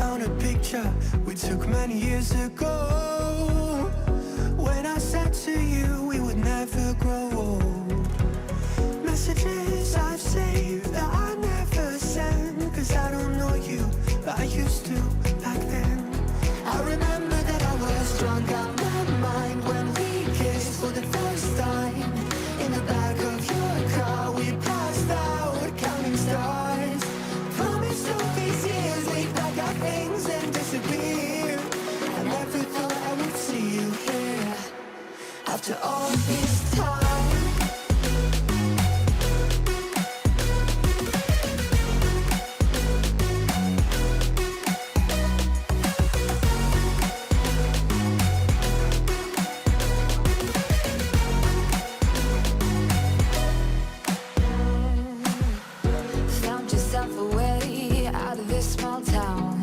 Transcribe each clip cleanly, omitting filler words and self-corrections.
found a picture we took many years ago, when I said to you we would never grow old. Messages I've saved that I never send, 'cause I don't know you, but I used to back then. I remember that I was drunk out my mind when we kissed for the first time. In the back of your car we passed out counting stars. Promised all these years we'd pack our things and disappear. I never thought I would see you here after all this time. Away out of this small town,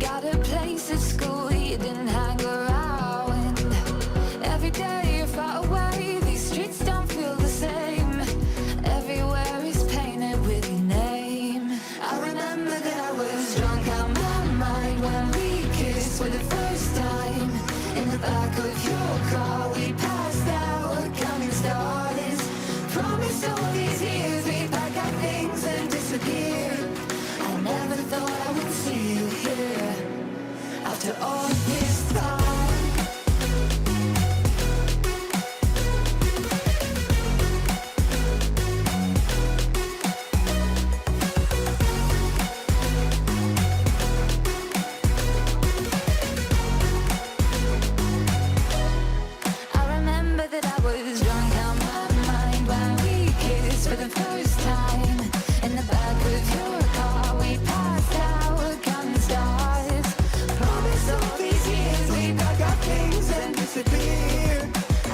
got a place at school you didn't hang around. Every day you're far away, these streets don't feel the same. Everywhere is painted with your name. I remember that I was drunk out my mind when we kissed for the first time. In the back of your car we passed out counting stars. Promised all these years we'd pack our things and disappear. I never thought I would see you here after all this time. I remember that I was drunk out my mind when we kissed for the first time. In the back of your car we passed out counting stars. Promised all these years we'd pack our things and disappear.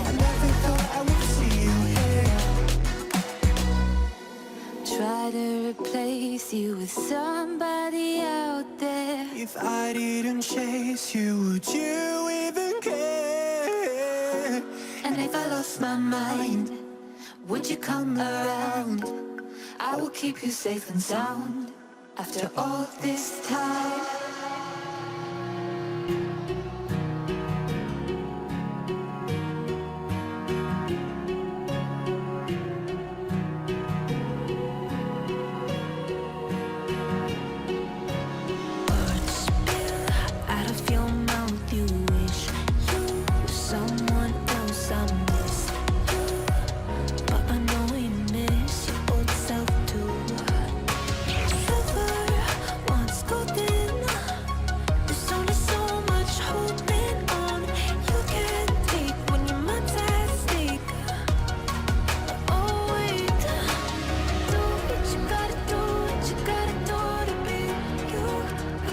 I never thought I would see you here. Try to replace you with somebody out there. If I didn't chase you, would you even care? And if I lost my mind, would you come around? I will keep you safe and sound after all this time. Words spill out of your mouth. You wish you were someone else. I miss you, but I know you miss your old self too. Silver once golden. There's only so much holding on. You can't take when your mind's at stake. Oh wait, do what you gotta do, what you gotta do to be you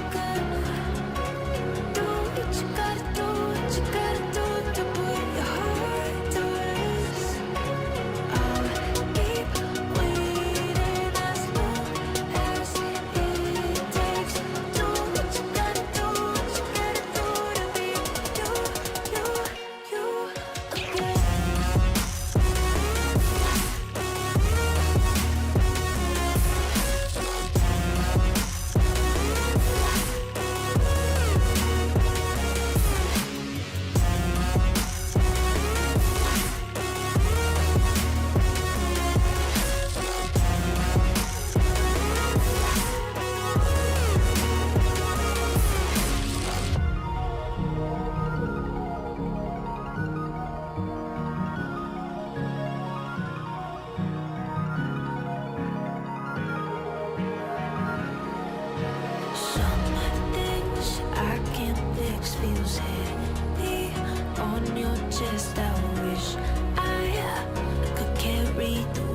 again. Do what you gotta do, what you gotta do to put your heart to rest. I'll keep waiting as long as it takes. Do what you gotta do, what you gotta do to be you again. Some things I can't fix feels heavy on your chest. I wish I could carry the